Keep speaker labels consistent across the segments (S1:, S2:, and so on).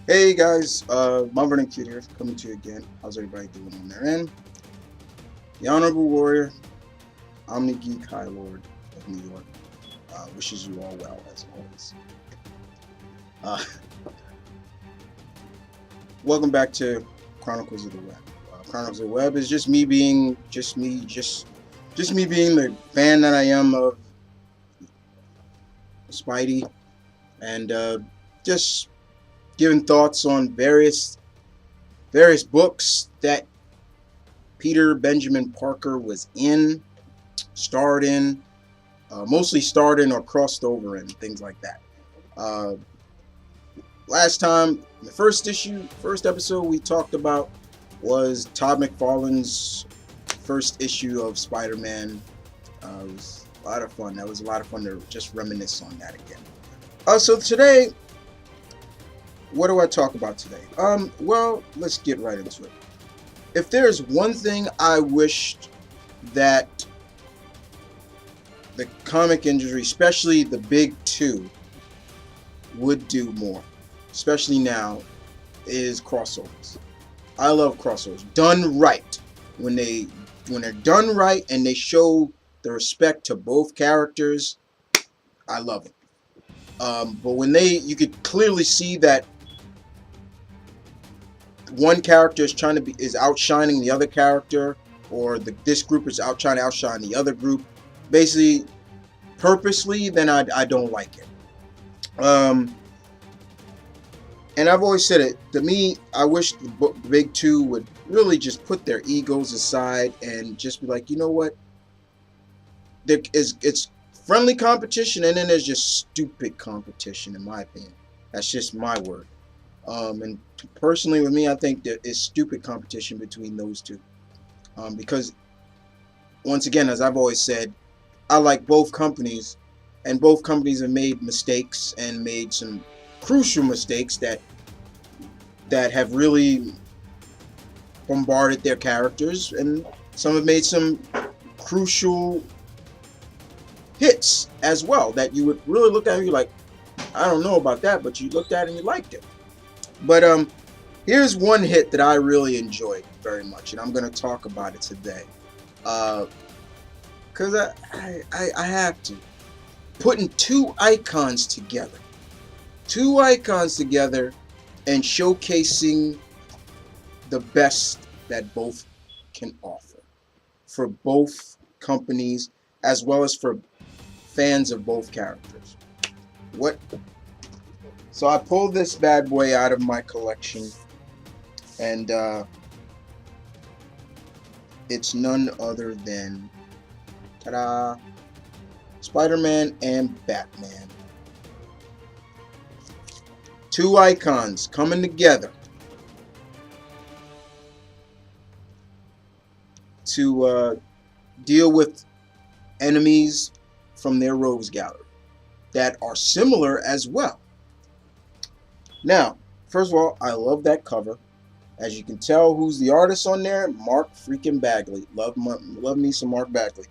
S1: Hey guys, Mount Vernon Kid here, coming to you again. How's everybody doing on their end? The Honorable Warrior, Omni Geek High Lord of New York, wishes you all well as always. Uh, Welcome back to Chronicles of the Web. Chronicles of the Web is just me being, just me being the fan that I am of Spidey, and just giving thoughts on various books that Peter Benjamin Parker was starred in, mostly starred in or crossed over in, things like that. Uh, Last time, the first episode we talked about was Todd McFarlane's first issue of Spider-Man. It was a lot of fun. That was a lot of fun to just reminisce on that again. So today, what do I talk about today? Well, let's get right into it. If there's one thing I wished that the comic industry, especially the big two, would do more, especially now, is crossovers. I love crossovers done right. When they're done right and they show the respect to both characters, I love it. But when you could clearly see that one character is outshining the other character, or this group is out trying to outshine the other group, basically purposely, then I don't like it. And I've always said it. To me, I wish the big two would really just put their egos aside and just be like, you know what? It's friendly competition, and then there's just stupid competition, in my opinion. That's just my word. And personally, with me, I think there is stupid competition between those two. Because once again, as I've always said, I like both companies, and both companies have made mistakes and made some crucial mistakes that have really bombarded their characters, and some have made some crucial hits as well that you would really look at and you're like, I don't know about that, but you looked at it and you liked it. But here's one hit that I really enjoyed very much, and I'm going to talk about it today. Because I have to. Putting two icons together, and showcasing the best that both can offer for both companies, as well as for fans of both characters. What? So I pulled this bad boy out of my collection, and it's none other than, ta-da, Spider-Man and Batman. Two icons coming together to deal with enemies from their rogues gallery that are similar as well. Now, first of all, I love that cover. As you can tell, who's the artist on there? Mark freaking Bagley. Love me some Mark Bagley.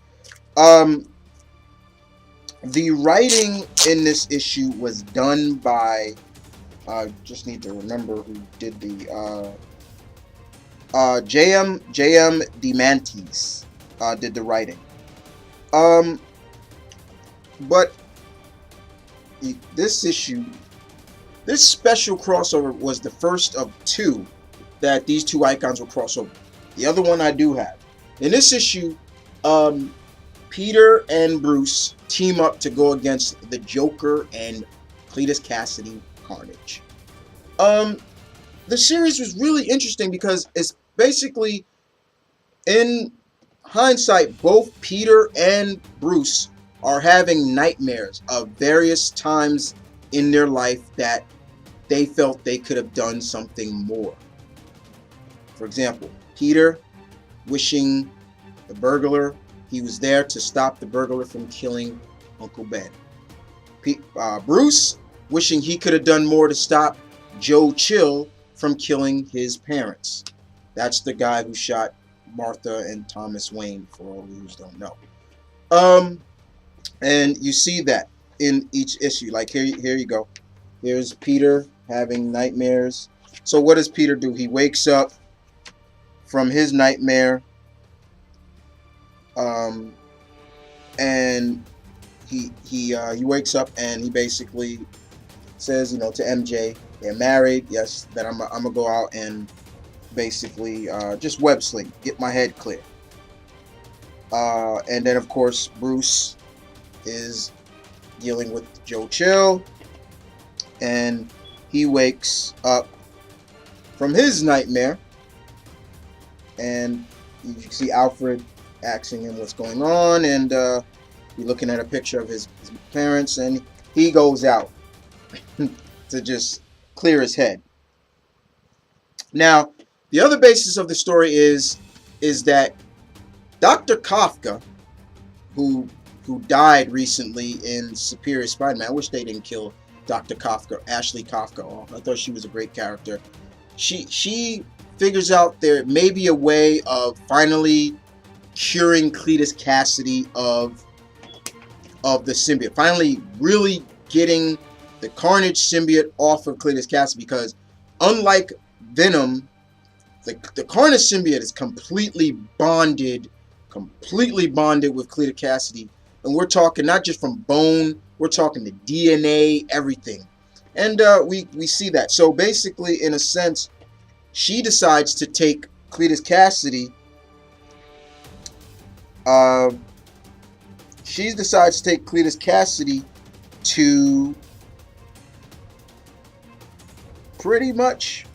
S1: The writing in this issue was done by, I just need to remember who did the J.M. DeMantis did the writing. But this issue, this special crossover was the first of two that these two icons will cross over. The other one I do have. In this issue, Peter and Bruce team up to go against the Joker and Cletus Cassidy Carnage. The series was really interesting because it's basically, in hindsight, both Peter and Bruce are having nightmares of various times in their life that they felt they could have done something more. For example, Peter wishing the burglar, he was there to stop the burglar from killing Uncle Ben. Bruce wishing he could have done more to stop Joe Chill from killing his parents. That's the guy who shot Martha and Thomas Wayne, for all who don't know. And you see that in each issue. Like here you go. Here's Peter having nightmares. So what does Peter do? He wakes up from his nightmare, um, and he wakes up and he basically says, to MJ, they're married. Yes, that I'm gonna go out and basically just web sling, get my head clear. And then of course Bruce is dealing with Joe Chill, and he wakes up from his nightmare, and you see Alfred asking him what's going on, and you're looking at a picture of his parents, and he goes out to just clear his head. Now, the other basis of the story is that Dr. Kafka, who died recently in Superior Spider-Man. I wish they didn't kill Dr. Kafka, Ashley Kafka off. I thought she was a great character. She figures out there may be a way of finally curing Cletus Cassidy of the symbiote. Finally really getting the Carnage symbiote off of Cletus Cassidy, because unlike Venom, the Carnage symbiote is completely bonded with Cletus Cassidy. And we're talking not just from bone, we're talking the DNA, everything. And we see that. So basically, in a sense, she decides to take Cletus Cassidy. She decides to take Cletus Cassidy to pretty much.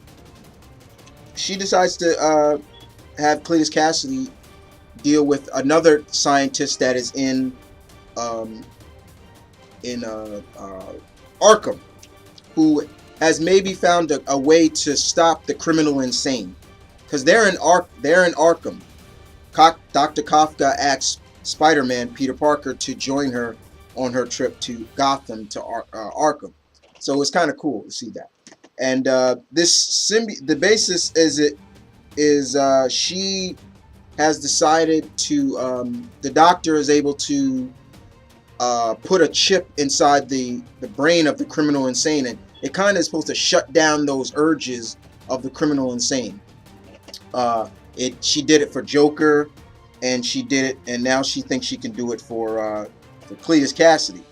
S1: She decides to have Cletus Cassidy deal with another scientist that is in Arkham, who has maybe found a way to stop the criminal insane, because they're in Arkham. Dr. Kafka asks Spider-Man Peter Parker to join her on her trip to Gotham to Arkham, so it's kind of cool to see that. And the basis is she has decided to the doctor is able to put a chip inside the brain of the criminal insane, and it kind of is supposed to shut down those urges of the criminal insane. She did it for Joker, and she did it, and now she thinks she can do it for Cletus Cassidy.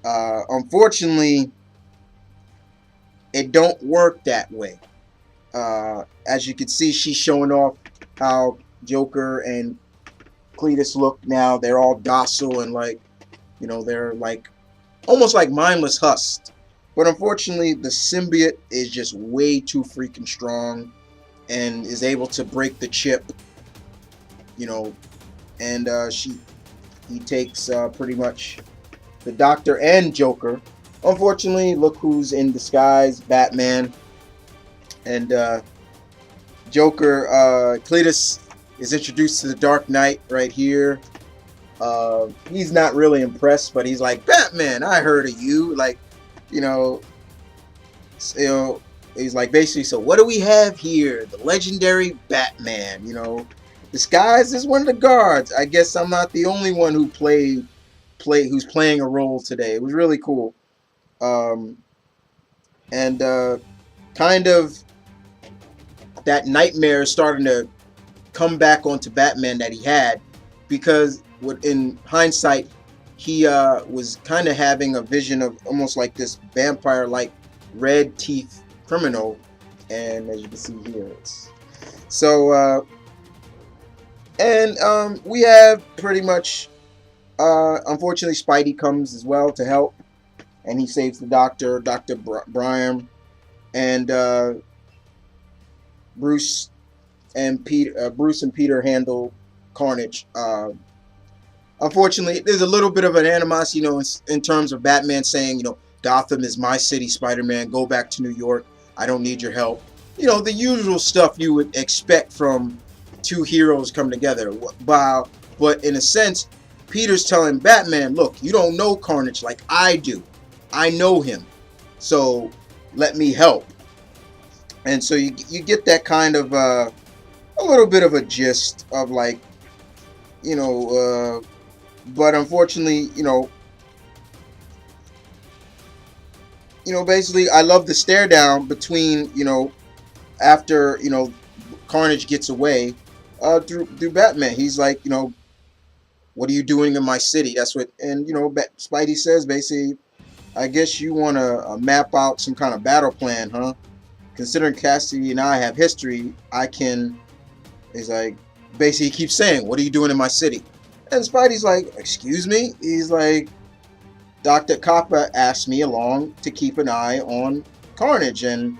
S1: Unfortunately, it don't work that way. As you can see, she's showing off how Joker and Cletus look now. They're all docile and they're like almost like mindless husks. But unfortunately, the symbiote is just way too freaking strong and is able to break the chip. And he takes pretty much the Doctor and Joker. Unfortunately, look who's in disguise, Batman. And Joker, Cletus is introduced to the Dark Knight right here. He's not really impressed, but he's like, Batman, I heard of you. He's like, basically, so what do we have here? The legendary Batman, disguised as one of the guards. I guess I'm not the only one who's playing a role today. It was really cool. And kind of that nightmare is starting to come back onto Batman that he had, because in hindsight, he was kind of having a vision of almost like this vampire-like red teeth criminal, and as you can see here, we have pretty much unfortunately Spidey comes as well to help, and he saves the Dr. Brian, and Bruce and Peter handle Carnage. Unfortunately, there's a little bit of an animosity, in terms of Batman saying, Gotham is my city, Spider-Man, go back to New York. I don't need your help. The usual stuff you would expect from two heroes come together. But in a sense, Peter's telling Batman, look, you don't know Carnage like I do. I know him. So let me help. And so you get that kind of a little bit of a gist of but unfortunately, basically, I love the stare down between, after, Carnage gets away, through Batman. He's like, what are you doing in my city? That's what, and Spidey says basically, I guess you want to map out some kind of battle plan, huh? Considering Cassidy and I have history, I can. He's like, basically, he keeps saying, "What are you doing in my city?" And Spidey's like, "Excuse me." He's like, Dr. Copper asked me along to keep an eye on Carnage, and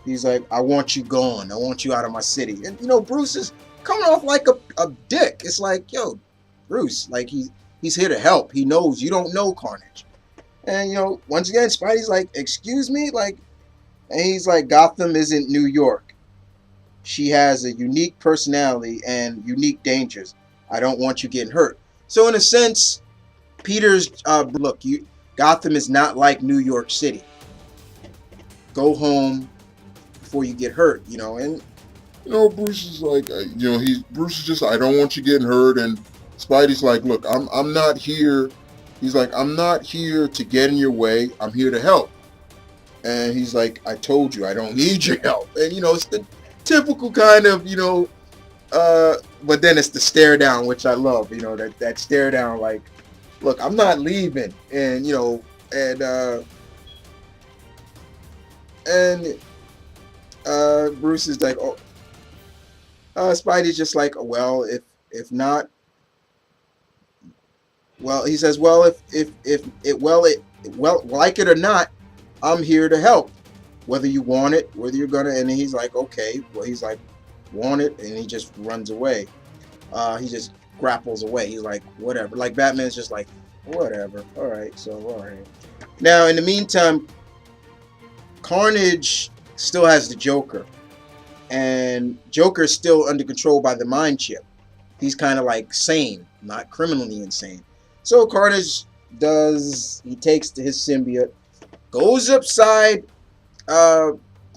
S1: he's like, I want you gone. I want you out of my city. And Bruce is coming off like a dick. It's like, yo, Bruce, like he's here to help. He knows you don't know Carnage. And once again, Spidey's like, excuse me, like, and he's like, Gotham isn't New York. She has a unique personality and unique dangers. I don't want you getting hurt. So in a sense, Peter's look, Gotham is not like New York City. Go home before you get hurt, and
S2: Bruce is like, Bruce is just, I don't want you getting hurt, and Spidey's like, look, I'm not here. He's like, I'm not here to get in your way. I'm here to help. And he's like, I told you, I don't need your help. And it's the typical kind of, but then it's the stare down, which I love. That stare down, like, look, I'm not leaving, and Bruce is like, oh, Spidey's just like, well, if not, well, he says, well, well, like it or not, I'm here to help, whether you want it, whether you're gonna. And he's like, okay, well, he's like, want it, and he just runs away. He just grapples away. He's like, whatever. Like Batman's just like, whatever. All right, so all right. Now, in the meantime, Carnage still has the Joker, and Joker's still under control by the mind chip. He's kind of like sane, not criminally insane. So Carnage he takes his symbiote, goes upside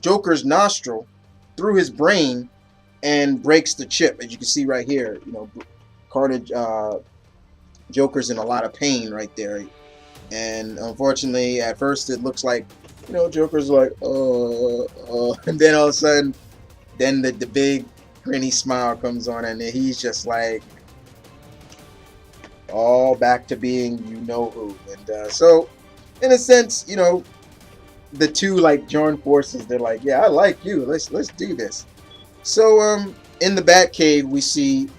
S2: Joker's nostril through his brain, and breaks the chip. As you can see right here, Carnage, Joker's in a lot of pain right there. And unfortunately, at first it looks like, Joker's like, and then all of a sudden, then the big grinny smile comes on, and he's just like, all back to being who. And so, in a sense, the two like join forces. They're like, yeah, I like you. Let's do this. So, in the Batcave, we see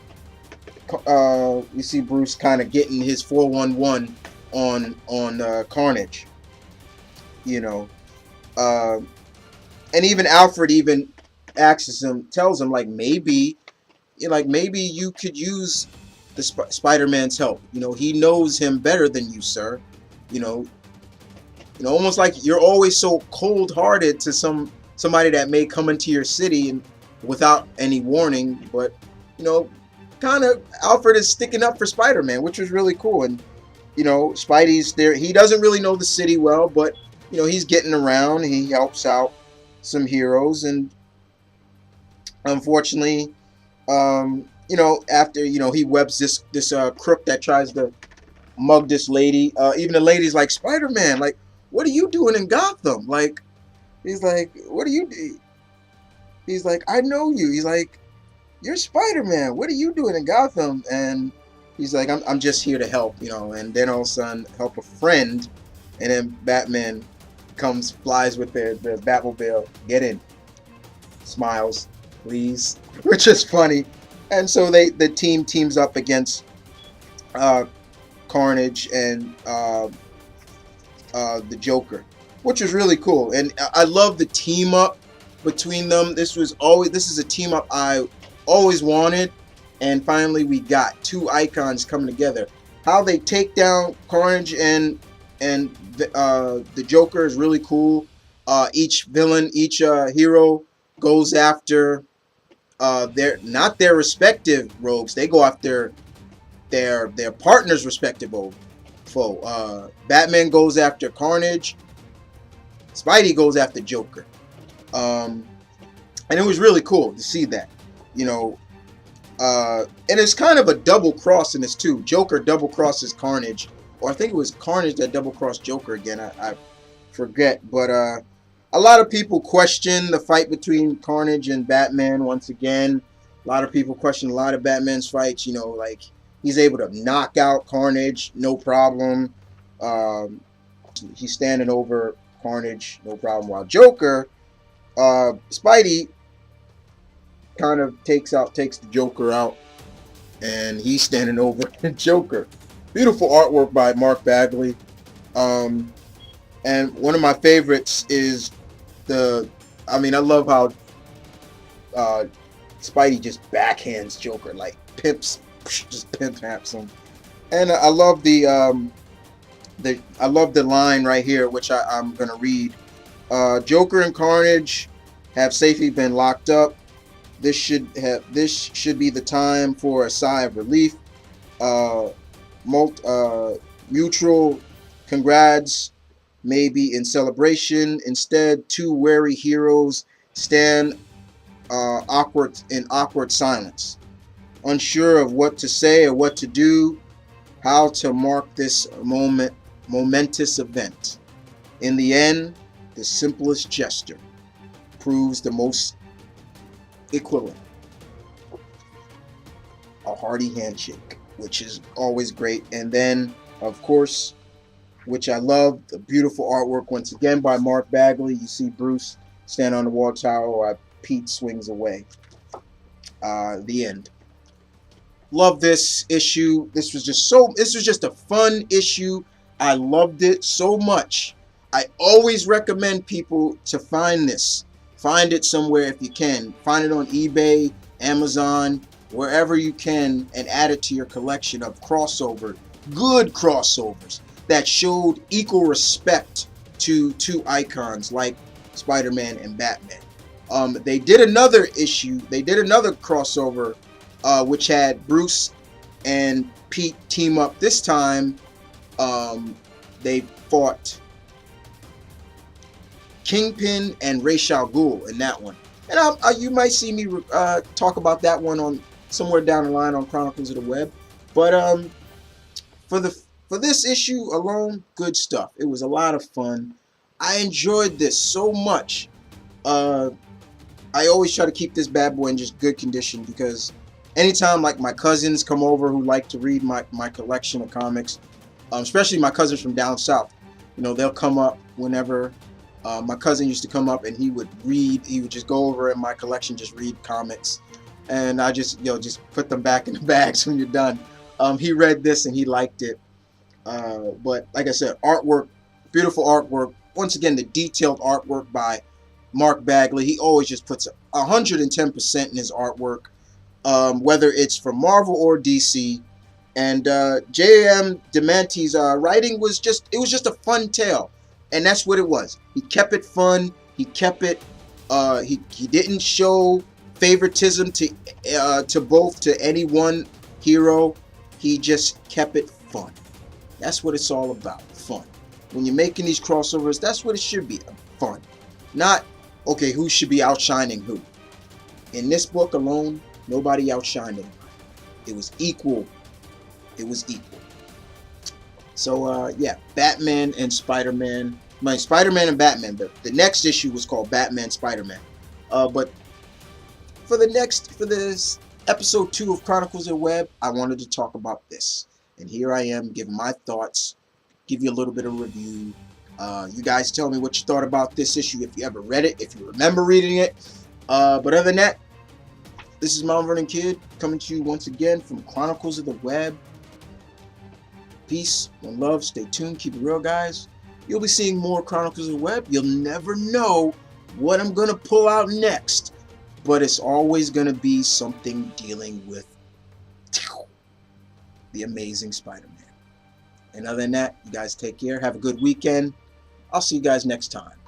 S2: Bruce kind of getting his 411 on Carnage. And even Alfred even tells him like, maybe you could use the Spider-Man's help. He knows him better than you, sir. Almost like you're always so cold-hearted to somebody that may come into your city and without any warning. But kind of Alfred is sticking up for Spider-Man, which was really cool. And Spidey's there. He doesn't really know the city well, but he's getting around. He helps out some heroes, and unfortunately, after he webs this crook that tries to mug this lady. Even the lady's like, Spider-Man, like, what are you doing in Gotham? Like, he's like, what are you do? He's like, I know you. He's like, you're Spider-Man. What are you doing in Gotham? And he's like, I'm just here to help, And then all of a sudden, help a friend, and then Batman flies with the Batmobile. Get in. Smiles, please, which is funny. And so the team teams up against Carnage and the Joker, which is really cool. And I love the team up between them. This is a team up I always wanted, and finally we got two icons coming together. How they take down Carnage and the Joker is really cool. Each hero goes after their respective rogues. They go after their partner's respective foe. Batman goes after Carnage. Spidey goes after Joker. And it was really cool to see that. And it's kind of a double cross in this too. Joker double crosses Carnage, or I think it was Carnage that double crossed Joker again. forget. But a lot of people question the fight between Carnage and Batman once again. A lot of people question a lot of Batman's fights. You know, like he's able to knock out Carnage, no problem. He's standing over Carnage, no problem. While Joker, Spidey kind of takes the Joker out, and he's standing over the Joker. Beautiful artwork by Mark Bagley. And one of my favorites is I love how Spidey just backhands Joker, like just pimp haps him. And I love the line right here, which I'm gonna read. Joker and Carnage have safely been locked up. This should be the time for a sigh of relief. Mutual congrats may be in celebration. Instead, two wary heroes stand in awkward silence, unsure of what to say or what to do, how to mark this momentous event. In the end, the simplest gesture proves the most equivalent. A hearty handshake, which is always great. And then, of course, which I love, the beautiful artwork once again by Mark Bagley. You see Bruce stand on the wall tower while Pete swings away. The end. Love this issue. This was just a fun issue. I loved it so much. I always recommend people to find this. Find it somewhere if you can. Find it on eBay, Amazon, wherever you can, and add it to your collection of good crossovers that showed equal respect to two icons like Spider-Man and Batman. They did another crossover, which had Bruce and Pete team up. This time, they fought Kingpin and Ra's al Ghul in that one. And you might see me talk about that one on somewhere down the line on Chronicles of the Web. But for this issue alone, good stuff. It was a lot of fun. I enjoyed this so much. I always try to keep this bad boy in just good condition, because anytime like my cousins come over who like to read my collection of comics, especially my cousins from down south, you know, they'll come up whenever. My cousin used to come up and he would just go over in my collection, just read comics, and I just put them back in the bags when you're done. He read this and he liked it. But like I said, artwork, beautiful artwork. Once again, the detailed artwork by Mark Bagley. He always just puts 110% in his artwork, whether it's from Marvel or DC. And J.M. DeMante's writing was just a fun tale. And that's what it was. He kept it fun. He kept it. He didn't show favoritism to any one hero. He just kept it fun. That's what it's all about. Fun. When you're making these crossovers, that's what it should be. Fun. Not, okay, who should be outshining who. In this book alone, nobody outshined anybody. It was equal. It was equal. So, yeah, Batman and Spider-Man. Spider-Man and Batman. The next issue was called Batman Spider-Man. But for this episode 2 of Chronicles of the Web, I wanted to talk about this. And here I am giving my thoughts, give you a little bit of review. You guys tell me what you thought about this issue, if you ever read it, if you remember reading it. But other than that, this is Mount Vernon Kid coming to you once again from Chronicles of the Web. Peace and love. Stay tuned. Keep it real, guys. You'll be seeing more Chronicles of the Web. You'll never know what I'm going to pull out next. But it's always going to be something dealing with the Amazing Spider-Man. And other than that, you guys take care. Have a good weekend. I'll see you guys next time.